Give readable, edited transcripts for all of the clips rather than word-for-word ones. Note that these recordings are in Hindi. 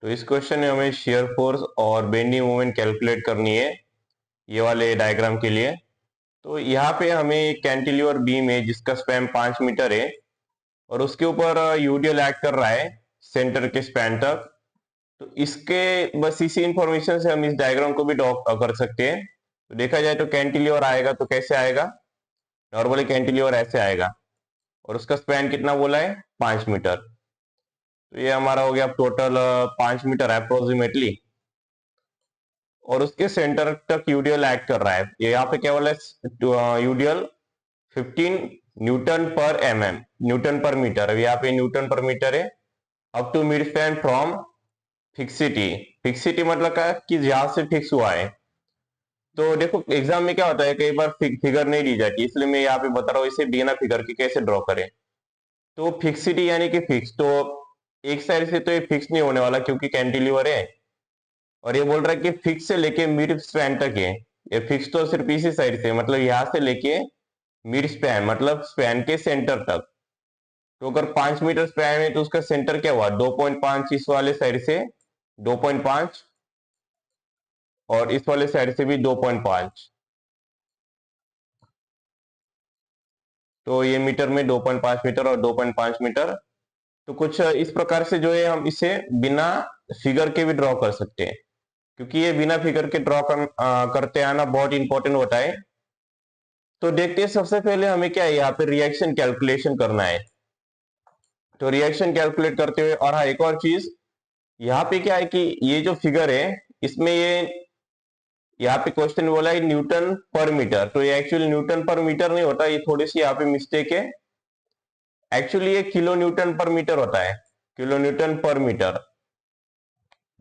तो इस क्वेश्चन में हमें शियर फोर्स और बेंडिंग मोमेंट कैलकुलेट करनी है ये वाले डायग्राम के लिए। तो यहाँ पे हमें एक कैंटिलीवर बीम है जिसका स्पैन 5 मीटर है और उसके ऊपर यूडीएल एक्ट कर रहा है सेंटर के स्पैन तक। तो इसके बस इसी इंफॉर्मेशन से हम इस डायग्राम को भी ड्रॉ कर सकते हैं। तो देखा जाए तो कैंटिलीवर आएगा तो कैसे आएगा, नॉर्मली कैंटिलीवर ऐसे आएगा और उसका स्पैन कितना बोला है 5 मीटर। तो ये हमारा हो गया टोटल 5 मीटर अप्रोक्सीमेटली और उसके सेंटर तक यूडीएल एक्ट कर रहा है। यहाँ पे क्या बोला है UDL 15 newton per mm, newton per metre. अब यहाँ पे न्यूटन पर मीटर है। Up to mid span from fixity, fixity मतलब क्या कि जहां से फिक्स हुआ है। तो देखो एग्जाम में क्या होता है, कई बार फिगर नहीं दी जाती, इसलिए मैं यहाँ पे बता रहा हूँ इसे बिना फिगर के कैसे ड्रॉ करें। तो फिक्सिटी यानी कि फिक्स, तो एक साइड से तो ये फिक्स नहीं होने वाला क्योंकि कैंटिलीवर है और ये बोल रहा है कि फिक्स से लेके मिड स्पैन तक है। ये फिक्स तो सिर्फ इसी साइड से, मतलब यहां से लेके मिड स्पैन मतलब स्पैन के सेंटर तक। तो अगर 5 मीटर स्पैन है तो उसका सेंटर क्या हुआ 2.5, इस वाले साइड से 2.5 और इस वाले साइड से भी 2.5। तो ये मीटर में 2.5 मीटर और 2.5 मीटर। तो कुछ इस प्रकार से जो है हम इसे बिना फिगर के भी ड्रॉ कर सकते हैं, क्योंकि ये बिना फिगर के ड्रॉ करते आना बहुत इंपॉर्टेंट होता है। तो देखते हैं सबसे पहले हमें क्या है, यहाँ पे रिएक्शन कैलकुलेशन करना है। तो रिएक्शन कैलकुलेट करते हुए, और हाँ एक और चीज, यहाँ पे क्या है कि ये जो फिगर है इसमें ये यहाँ पे क्वेश्चन बोला है न्यूटन पर मीटर, तो ये एक्चुअली न्यूटन पर मीटर नहीं होता, ये थोड़ी सी यहाँ पे मिस्टेक है। एक्चुअली ये किलो न्यूटन पर मीटर होता है, किलो न्यूटन पर मीटर।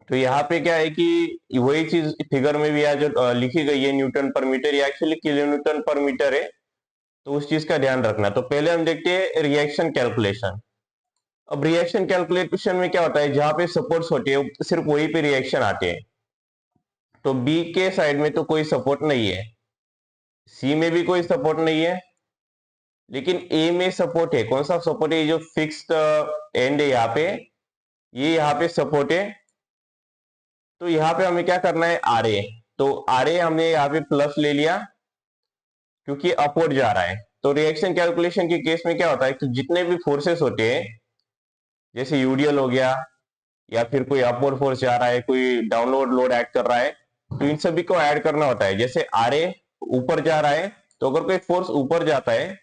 तो यहाँ पे क्या है कि वही चीज फिगर में भी यहाँ जो लिखी गई है न्यूटन पर मीटर, ये actually kilo Newton per metre है। तो उस चीज का ध्यान रखना। तो पहले हम देखते हैं रिएक्शन कैलकुलेशन। अब रिएक्शन कैलकुलेशन में क्या होता है, जहां पे सपोर्ट्स होते हैं सिर्फ वहीं पे रिएक्शन आते हैं। तो बी के साइड में तो कोई सपोर्ट नहीं है, सी में भी कोई सपोर्ट नहीं है, लेकिन ए में सपोर्ट है। कौन सा सपोर्ट है, जो फिक्स्ड एंड है यहाँ पे, ये यहाँ पे सपोर्ट है। तो यहाँ पे हमें क्या करना है, आर ए। तो आर ए हमने यहाँ पे प्लस ले लिया क्योंकि अपवर्ड जा रहा है। तो रिएक्शन कैलकुलेशन के केस में क्या होता है कि जितने भी फोर्सेस होते हैं, जैसे यूडीएल हो गया या फिर कोई अपवर्ड फोर्स जा रहा है, कोई डाउनवर्ड लोड ऐड कर रहा है, तो इन सभी को ऐड करना होता है। जैसे आर ए ऊपर जा रहा है, तो अगर कोई फोर्स ऊपर जाता है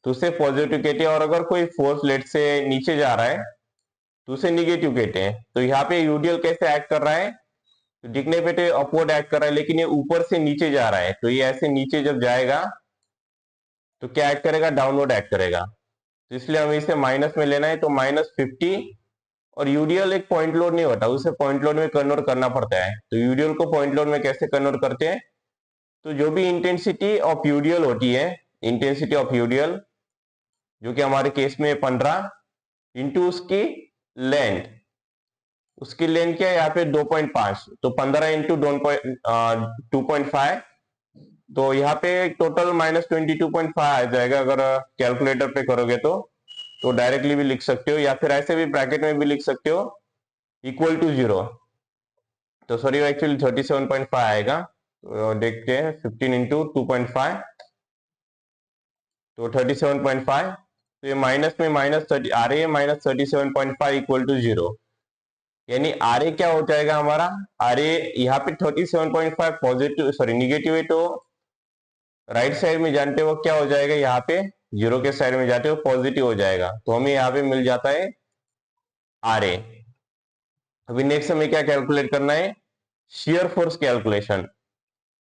तो उसे पॉजिटिव कहते हैं, और अगर कोई फोर्स लेट से नीचे जा रहा है तो उसे निगेटिव कहते हैं। तो यहाँ पे यूडीएल कैसे ऐड कर रहा है, तो दिखने पे तो अपवर्ड ऐड कर रहा है, लेकिन ये ऊपर से नीचे जा रहा है। तो ये ऐसे नीचे जब जाएगा तो क्या ऐड करेगा, डाउनवर्ड ऐड करेगा। तो इसलिए हमें इसे माइनस में लेना है, तो -50। और यूडीएल एक पॉइंट लोड नहीं होता, उसे पॉइंट लोड में कन्वर्ट करना पड़ता है। तो यूडीएल को पॉइंट लोड में कैसे कन्वर्ट करते हैं, तो जो भी इंटेंसिटी ऑफ यूडीएल होती है, इंटेंसिटी ऑफ यूडीएल जो कि हमारे केस में 15 इंटू उसकी लेंथ, उसकी लेंथ क्या है यहाँ पे 2.5, तो 15 इंटू 2.5, तो यहाँ पे टोटल -22.5 आ जाएगा अगर कैलकुलेटर पे करोगे तो डायरेक्टली भी लिख सकते हो या फिर ऐसे भी ब्रैकेट में भी लिख सकते हो, इक्वल टू 0। तो सॉरी एक्चुअली 37.5 आएगा। तो देखते हैं 15 इंटू 2.5 तो 37.5। तो ये माइनस में -30 आ रही है, -37.5 इक्वल टू 0। यानी आर ए क्या हो जाएगा हमारा, आर ए यहाँ पे 37.5 पॉजिटिव सॉरी निगेटिव है, तो राइट साइड में जानते हो क्या हो जाएगा, यहाँ पे 0 के साइड में जाते हो पॉजिटिव हो जाएगा। तो हमें यहाँ पे मिल जाता है आर ए। अभी नेक्स्ट हमें क्या कैलकुलेट करना है, शियर फोर्स कैलकुलेशन।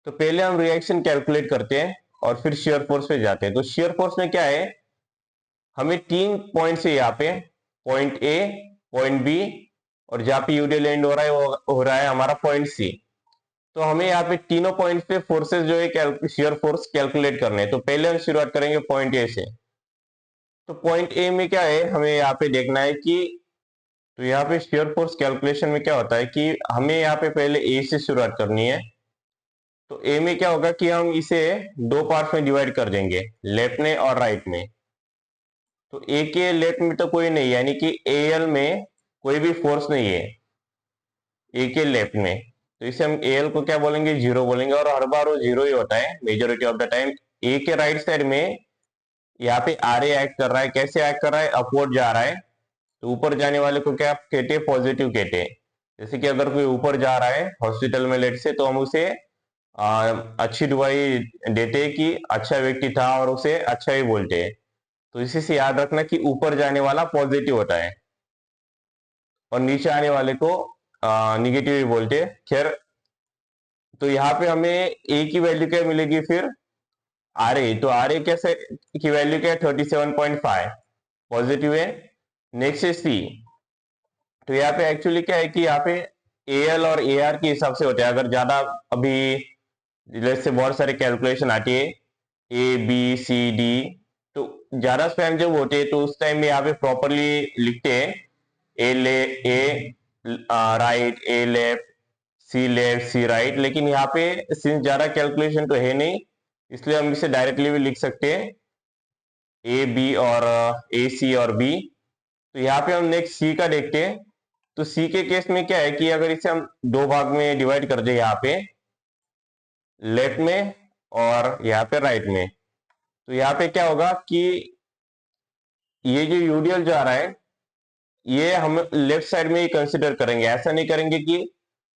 तो पहले हम रिएक्शन कैलकुलेट करते हैं और फिर शियर फोर्स पे जाते हैं। तो शियर फोर्स में क्या है, हमें 3 पॉइंट से यहाँ पे पॉइंट ए, पॉइंट बी और जहां पे यूडीएल एंड हो रहा है वो हो रहा है हमारा पॉइंट सी। तो हमें यहाँ पे तीनों पॉइंट पे फोर्सेस जो है शियर फोर्स कैलकुलेट करने हैं। तो पहले हम शुरुआत करेंगे पॉइंट ए से। तो पॉइंट ए में क्या है, हमें यहाँ पे देखना है कि, तो यहाँ पे शियर फोर्स कैलकुलेशन में क्या होता है कि हमें यहाँ पे पहले ए से शुरुआत करनी है। तो ए में क्या होगा कि हम इसे 2 पार्ट में डिवाइड कर देंगे, लेफ्ट में और राइट में। तो ए के लेफ्ट में तो कोई नहीं, यानी कि एल में कोई भी फोर्स नहीं है। ए के लेफ्ट में, तो इसे हम एल को क्या बोलेंगे, 0 बोलेंगे, और हर बार वो 0 ही होता है मेजोरिटी ऑफ द टाइम। ए के राइट साइड में यहाँ पे आर ए एक्ट कर रहा है, कैसे एक्ट कर रहा है, अपवर्ड जा रहा है, तो ऊपर जाने वाले को क्या कहते हैं, पॉजिटिव कहते हैं। जैसे कि अगर कोई ऊपर जा रहा है हॉस्पिटल में लेट से, तो हम उसे अच्छी दुआई देते हैं कि अच्छा व्यक्ति था, और उसे अच्छा ही बोलते हैं। तो इसी से याद रखना कि ऊपर जाने वाला पॉजिटिव होता है और नीचे आने वाले को निगेटिव ही बोलते हैं। खैर, तो यहाँ पे हमें ए की वैल्यू क्या मिलेगी, फिर आर ए, तो आर ए कैसे की वैल्यू क्या है, 37.5 पॉजिटिव है। नेक्स्ट है सी, तो यहाँ पे एक्चुअली क्या है कि यहाँ पे ए एल और ए आर के हिसाब से होता है। अगर ज्यादा अभी जैसे बहुत सारे कैलकुलेशन आती है ए बी सी डी, तो ज्यादा स्पैम जब होते हैं तो उस टाइम में यहाँ पे प्रॉपरली लिखते हैं ए राइट, ए लेफ्ट, सी राइट। लेकिन यहाँ पे सिंस ज्यादा कैलकुलेशन तो है नहीं, इसलिए हम इसे डायरेक्टली भी लिख सकते हैं ए बी और ए सी और बी। तो यहाँ पे हम नेक्स्ट सी का देखते हैं। तो सी के केस में क्या है कि अगर इसे हम दो भाग में डिवाइड कर दे, यहाँ पे लेफ्ट में और यहाँ पे राइट में, तो यहाँ पे क्या होगा कि ये जो यूडीएल जो आ रहा है, ये हम लेफ्ट साइड में ही कंसिडर करेंगे। ऐसा नहीं करेंगे कि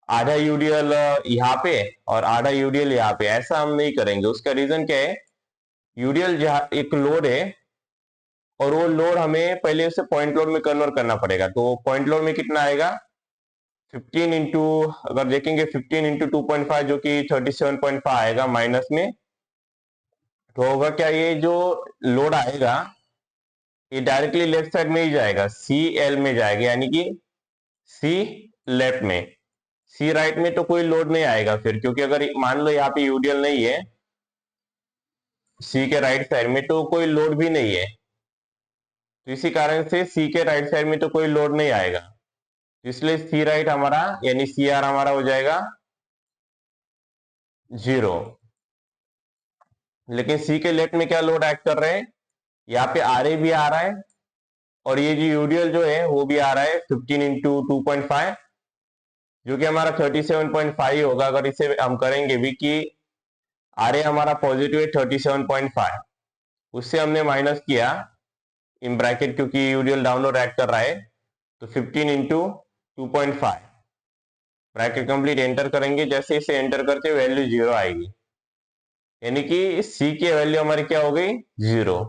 आधा यूडीएल यहाँ पे और आधा यूडीएल यहाँ पे, ऐसा हम नहीं करेंगे। उसका रीजन क्या है, यूडीएल जहाँ एक लोड है और वो लोड हमें पहले उसे पॉइंट लोड में कन्वर्ट करना पड़ेगा। तो पॉइंट लोड में कितना आएगा, 15 इंटू, अगर देखेंगे 15 इंटू 2.5 जो कि 37.5 आएगा माइनस में। तो होगा क्या, ये जो लोड आएगा ये डायरेक्टली लेफ्ट साइड में ही जाएगा, सी एल में जाएगा, यानी कि सी लेफ्ट में, सी राइट में तो कोई लोड नहीं आएगा फिर, क्योंकि अगर मान लो यहाँ पे यूडीएल नहीं है सी के राइट साइड में, तो कोई लोड भी नहीं है। तो इसी कारण से सी के राइट साइड में तो कोई लोड नहीं आएगा, इसलिए सी राइट हमारा यानी सी आर हमारा हो जाएगा 0। लेकिन सी के लेफ्ट में क्या लोड एक्ट कर रहे हैं, यहाँ पे आर ए भी आ रहा है और ये जो यूडीएल जो है वो भी आ रहा है 15 इंटू 2.5, जो कि हमारा 37.5 होगा। अगर इसे हम करेंगे भी कि आर ए हमारा पॉजिटिव है 37.5, उससे हमने माइनस किया इन ब्रैकेट, क्योंकि यूडीएल डाउनलोड एक्ट कर रहा है, तो 15 इंटू 2.5 ब्रैकेट कंप्लीट एंटर करेंगे। जैसे इसे एंटर करते वैल्यू 0 आएगी, यानी कि सी की वैल्यू हमारी क्या हो गई, 0।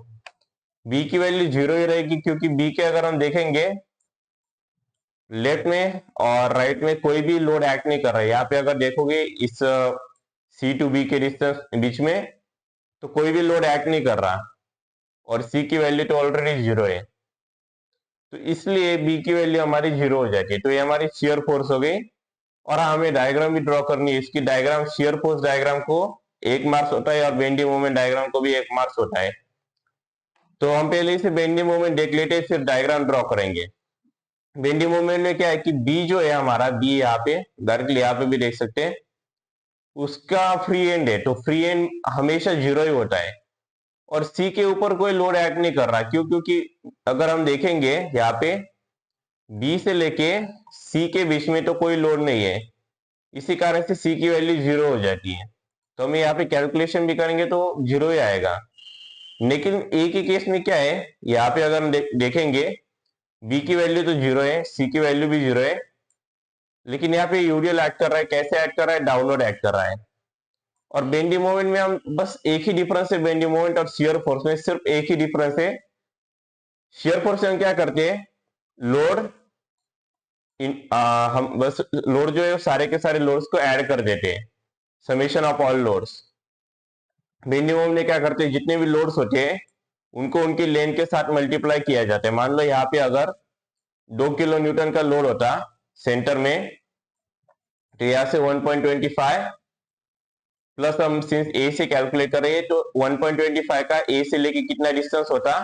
बी की वैल्यू 0 ही रहेगी, क्योंकि बी के अगर हम देखेंगे लेफ्ट में और राइट में कोई भी लोड एक्ट नहीं कर रहा है। यहाँ पे अगर देखोगे इस सी टू बी के डिस्टेंस बीच में, तो कोई भी लोड एक्ट नहीं कर रहा और सी की वैल्यू तो ऑलरेडी 0 है, तो इसलिए बी की वैल्यू हमारी 0 हो जाती है। तो ये हमारी शियर फोर्स हो गई। और हमें डायग्राम भी ड्रॉ करनी है इसकी। डायग्राम, शियर फोर्स डायग्राम को 1 मार्क्स होता है और बेंडिंग मोमेंट डायग्राम को भी 1 मार्क्स होता है। तो हम पहले इसे बेंडिंग मोमेंट देख लेते हैं, फिर डायग्राम ड्रॉ करेंगे। बेंडिंग मोमेंट में क्या है कि बी जो है हमारा, बी यहाँ पे डायरेक्टली यहाँ पे भी देख सकते हैं, उसका फ्री एंड है, तो फ्री एंड हमेशा 0 ही होता है। और सी के ऊपर कोई लोड एक्ट नहीं कर रहा, क्यों, क्योंकि अगर हम देखेंगे यहाँ पे बी से लेके सी के बीच में तो कोई लोड नहीं है, इसी कारण से सी की वैल्यू 0 हो जाती है। तो हम यहाँ पे कैलकुलेशन भी करेंगे तो 0 ही आएगा। लेकिन ए के केस में क्या है, यहाँ पे अगर हम देखेंगे बी की वैल्यू तो 0 है, सी की वैल्यू भी 0 है, लेकिन यहाँ पे यूडीएल एक्ट कर रहा है। कैसे एक्ट कर रहा है, डाउनलोड एक्ट कर रहा है। और बेंडिंग मोमेंट में हम बस एक ही डिफरेंस है, बेंडिंग मोमेंट और शियर फोर्स में सिर्फ एक ही डिफरेंस है। शियर फोर्स से हम क्या करते हैं, लोड हम बस लोड जो है सारे के सारे लोड्स को ऐड कर देते हैं, summation of all loads. Bending moment में क्या करते हैं, जितने भी लोड्स होते हैं उनको उनकी लेंथ के साथ मल्टीप्लाई किया जाता है। मान लो यहाँ पे अगर 2 किलो न्यूटन का लोड होता सेंटर में, तो यहाँ से 1.25 प्लस हम सिंस ए से कैलकुलेट कर रहे हैं, तो 1.25 का ए से लेके कितना डिस्टेंस होता,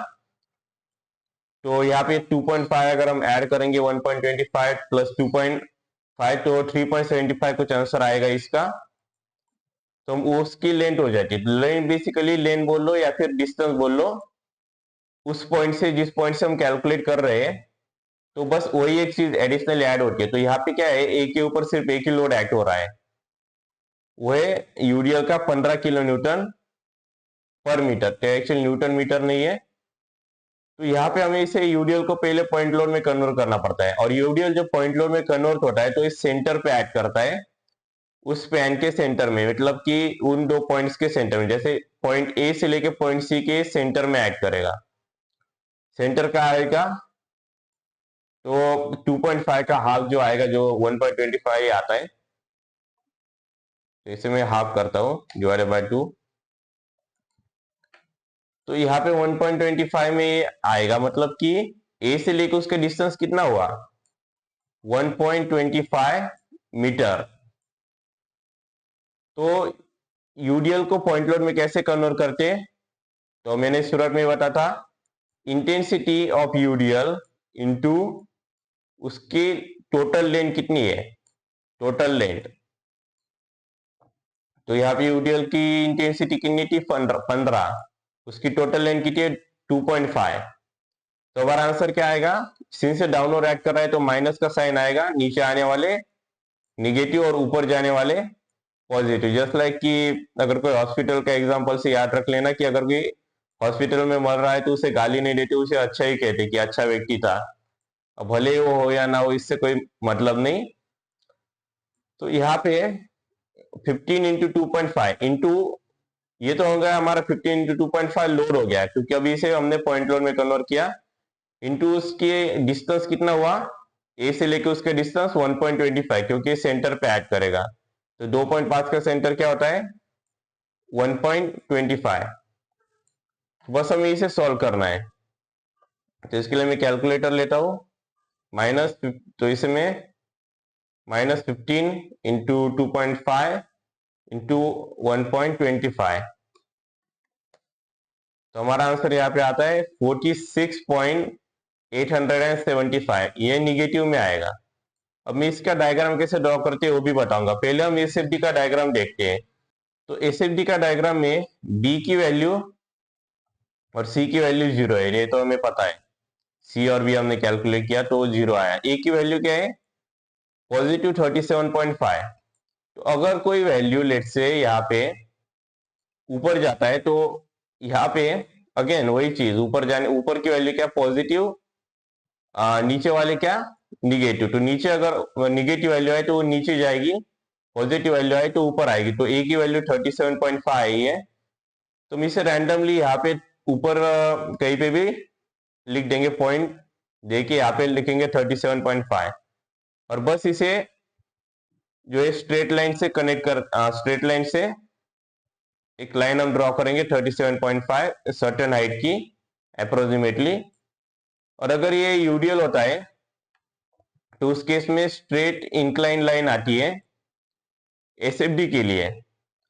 तो यहाँ पे 2.5 अगर हम ऐड करेंगे 1.25 प्लस 2.5 तो 3.75 कुछ आंसर आएगा इसका। तो उसकी लेंथ हो जाती है। लेंथ बेसिकली लेंथ बोल लो या फिर डिस्टेंस बोल लो, उस पॉइंट से, जिस पॉइंट से हम कैलकुलेट कर रहे हैं, तो बस वही एक चीज एडिशनल ऐड होती है। तो यहाँ पे क्या है, ए के ऊपर सिर्फ एक ही लोड एक्ट हो रहा है, वो है यूडीएल का 15 किलो न्यूटन पर मीटर, तो एक्चुअल न्यूटन मीटर नहीं है। तो यहाँ पे हमें इसे यूडीएल को पहले पॉइंट लोड में कन्वर्ट करना पड़ता है, और यूडीएल जब पॉइंट लोड में कन्वर्ट होता है तो इस सेंटर पे ऐड करता है, उस पैन के सेंटर में, मतलब कि उन दो पॉइंट्स के सेंटर में, जैसे पॉइंट ए से लेके पॉइंट सी के सेंटर में ऐड करेगा। सेंटर का आएगा तो 2.5 का हाफ जो आएगा, जो 1.25 आता है, तो इसे मैं हाफ करता हूं, डिवाइडेड बाय 2। तो यहाँ पे 1.25 में ये आएगा, मतलब कि ए से लेकर उसका डिस्टेंस कितना हुआ, 1.25 मीटर। तो यूडीएल को पॉइंट लोड में कैसे कन्वर्ट करते हैं, तो मैंने शुरुआत में बताया था, इंटेंसिटी ऑफ यूडीएल इनटू उसकी टोटल लेंथ कितनी है, टोटल लेंथ। तो यहाँ पे यूडीएल की इंटेंसिटी कितनी थी, 15, उसकी टोटल लेंथ कितनी है, 2.5। तो हमारा आंसर क्या आएगा, सिंस से डाउनवर्ड ऐड कर रहा है तो माइनस का साइन आएगा, नीचे आने वाले निगेटिव और ऊपर जाने वाले पॉजिटिव। जस्ट लाइक कि अगर कोई हॉस्पिटल का एग्जांपल से याद रख लेना कि अगर कोई हॉस्पिटल में मर रहा है तो उसे गाली नहीं देते, उसे अच्छा ही कहते कि अच्छा व्यक्ति था, अब भले वो हो या ना हो, इससे कोई मतलब नहीं। तो यहाँ पे 15 इंटू 2.5 इंटू, ये तो हो गया हमारा 15 इंटू 2.5 लोड हो गया, क्योंकि अभी इसे हमने पॉइंट लोड में कन्वर्ट किया, इंटू उसके डिस्टेंस कितना हुआ, ए से लेके उसके डिस्टेंस 1.25, क्योंकि सेंटर पे ऐड करेगा। तो 2.5 का सेंटर क्या होता है, 1.25। बस हमें इसे सॉल्व करना है, तो इसके लिए मैं कैलकुलेटर लेता हूं, माइनस, तो इसे मैं -15 इंटू 2.5 इंटू 1.25, तो हमारा आंसर यहाँ पे आता है 46.875, ये निगेटिव में आएगा। अब मैं इसका डायग्राम कैसे ड्रॉ करते हैं वो भी बताऊंगा, पहले हम एसएफडी का डायग्राम देखते हैं। तो एसएफडी का डायग्राम में बी की वैल्यू और सी की वैल्यू 0 है, ये तो हमें पता है, सी और बी हमने कैलकुलेट किया तो 0 आया। ए की वैल्यू क्या है, पॉजिटिव 37.5। तो अगर कोई वैल्यू लेट से यहाँ पे ऊपर जाता है तो यहाँ पे अगेन वही चीज, ऊपर जाने, ऊपर की वैल्यू क्या, पॉजिटिव, नीचे वाले क्या, निगेटिव। तो नीचे अगर निगेटिव वैल्यू आए तो वो नीचे जाएगी, पॉजिटिव वैल्यू आए तो ऊपर आएगी। तो ए की वैल्यू 37.5 आई है, तो हम इसे रैंडमली यहाँ पे ऊपर कहीं पे भी लिख देंगे, पॉइंट देके यहाँ पे लिखेंगे 37.5, और बस इसे जो है स्ट्रेट लाइन से कनेक्ट कर, स्ट्रेट लाइन से एक लाइन हम ड्रॉ करेंगे 37.5 सर्टेन हाइट की अप्रोक्सीमेटली। और अगर ये यूडीएल होता है तो उस केस में स्ट्रेट इंक्लाइन लाइन आती है एसएफडी के लिए।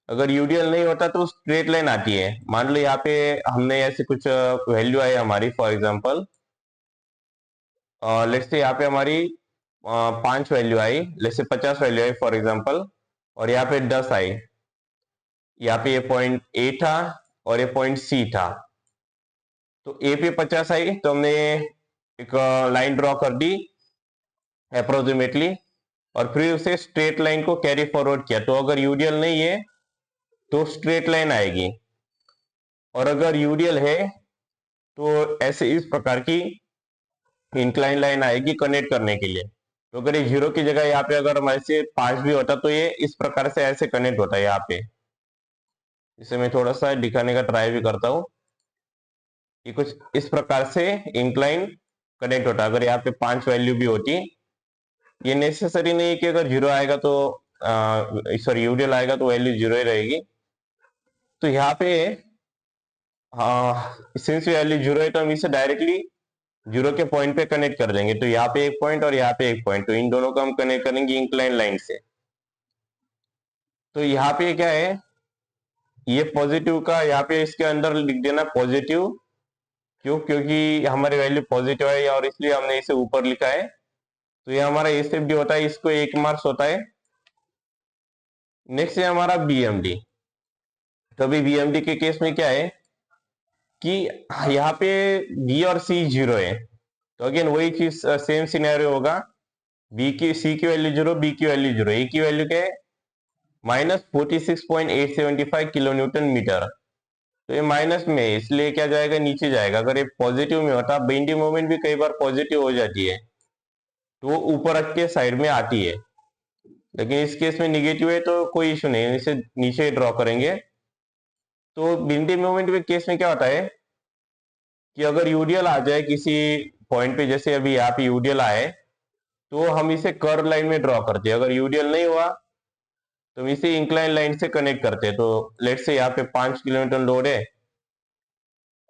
अगर यूडीएल नहीं होता तो स्ट्रेट लाइन आती है। मान लो यहाँ पे हमने ऐसे कुछ वैल्यू आई हमारी, फॉर एग्जांपल लेट्स से यहाँ पे हमारी 5 value I, let's say 50 value I for example, और यहाँ पे 10 आई। यहाँ पे ये पॉइंट ए था और ये पॉइंट सी था। तो ए पे 50 आई तो हमने एक लाइन ड्रॉ कर दी अप्रोक्सीमेटली, और फिर उसे स्ट्रेट लाइन को कैरी फॉरवर्ड किया। तो अगर यूडीएल नहीं है तो स्ट्रेट लाइन आएगी, और अगर यूडीएल है तो ऐसे इस प्रकार की इंक्लाइन लाइन आएगी कनेक्ट करने के लिए। तो अगर ये 0 की जगह यहाँ पे अगर हमारे से 5 भी होता तो ये इस प्रकार से ऐसे कनेक्ट होता है यहाँ पे। इसे मैं थोड़ा सा दिखाने का ट्राई भी करता हूँ, ये कुछ इस प्रकार से इंक्लाइन कनेक्ट होता है। अगर यहाँ पे 5 वैल्यू भी होती, ये नेसेसरी नहीं है कि अगर 0 आएगा तो सॉरी यूडीएल आएगा तो वैल्यू 0 ही रहेगी। तो यहाँ पे सिंस वैल्यू 0 है तो हम इसे डायरेक्टली 0 के पॉइंट पे कनेक्ट कर देंगे। तो यहाँ पे एक पॉइंट और यहाँ पे एक पॉइंट, तो इन दोनों को हम कनेक्ट करेंगे इंक्लाइन लाइन से। तो यहाँ पे क्या है, ये पॉजिटिव का यहाँ पे इसके अंदर लिख देना पॉजिटिव, क्यों, क्योंकि हमारी वैल्यू पॉजिटिव है और इसलिए हमने इसे ऊपर लिखा है। तो ये हमारा एसएफडी होता है, इसको 1 मार्क्स होता है। नेक्स्ट है हमारा बीएमडी। तो अभी बीएमडी के केस में क्या है कि यहाँ पे बी और सी 0 है, तो अगेन वही चीज सेम सिनेरियो होगा, सी की वैल्यू 0, बी की वैल्यू 0, ए की वैल्यू क्या है -46.875 किलो न्यूटन मीटर। तो ये माइनस में है, इसलिए क्या जाएगा, नीचे जाएगा। अगर ये पॉजिटिव में होता, बेंडिंग मोमेंट भी कई बार पॉजिटिव हो जाती है तो वो ऊपर रख के साइड में आती है, लेकिन इस केस में निगेटिव है तो कोई इशू नहीं है, इसे नीचे ड्रॉ करेंगे। तो बेंडिंग मोमेंट के केस में क्या होता है कि अगर यूडीएल आ जाए किसी पॉइंट पे, जैसे अभी यहाँ पे यूडीएल आए, तो हम इसे कर्व लाइन में ड्रॉ करते हैं। अगर यूडीएल नहीं हुआ तो हम इसे इंक्लाइन लाइन से कनेक्ट करते हैं। तो लेट से यहाँ पे 5 किलोमीटर लोड है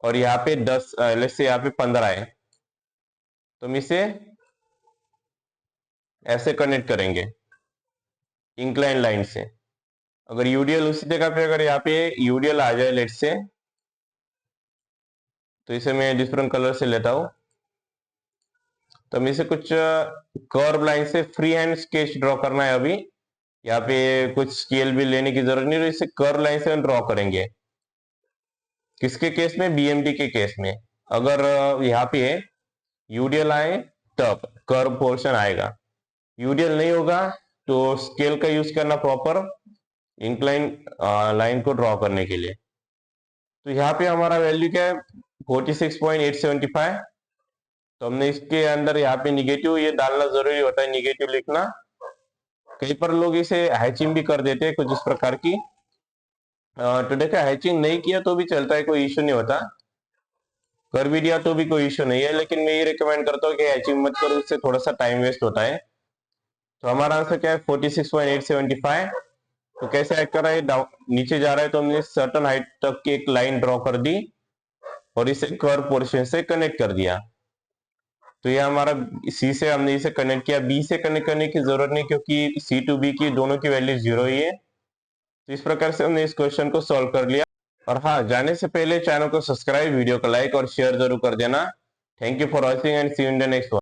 और यहाँ पे 10, लेट से यहाँ पे 15 है, तो हम इसे ऐसे कनेक्ट करेंगे इंक्लाइन लाइन से। अगर यूडीएल उसी जगह पे, अगर यहाँ पे यूडीएल आ जाए लेट से, तो इसे मैं डिफरेंट कलर से लेता हूं। तो हम इसे कुछ कर्व लाइन से फ्री हैंड स्केच ड्रॉ करना है अभी। यहाँ पे कुछ स्केल भी लेने की जरूरत नहीं, तो इसे कर्व लाइन से ड्रॉ करेंगे। किसके केस में, बीएमडी के केस में। अगर यहाँ पे यूडीएल आए तब कर्व पोर्शन आएगा, यूडीएल नहीं होगा तो स्केल का यूज करना प्रॉपर इंक्लाइन लाइन को ड्रॉ करने के लिए। तो यहाँ पे हमारा वैल्यू क्या है 46.875। तो हमने इसके अंदर यहाँ पे निगेटिव ये डालना जरूरी होता है, निगेटिव लिखना। कई पर लोग इसे हैचिंग भी कर देते हैं कुछ इस प्रकार की। तो देखा, हैचिंग नहीं किया तो भी चलता है, कोई इश्यू नहीं होता। कर भी दिया तो भी कोई इश्यू नहीं है, लेकिन मैं ये रिकमेंड करता हूँ कि हैचिंग मत करो, उससे थोड़ा सा टाइम वेस्ट होता है। तो हमारा आंसर क्या है 46.875। तो कैसे ऐड कर रहा है, नीचे जा रहा है तो हमने सर्टन हाइट तक की एक लाइन ड्रॉ कर दी और इसे कर्व पोर्शन से कनेक्ट कर दिया। तो ये हमारा सी से हमने इसे कनेक्ट किया, बी से कनेक्ट करने की जरूरत नहीं क्योंकि सी टू बी की दोनों की वैल्यू 0 ही है। तो इस प्रकार से हमने इस क्वेश्चन को सॉल्व कर लिया। और हाँ, जाने से पहले चैनल को सब्सक्राइब, वीडियो को लाइक और शेयर जरूर कर देना। Thank you for watching and see you in the next one.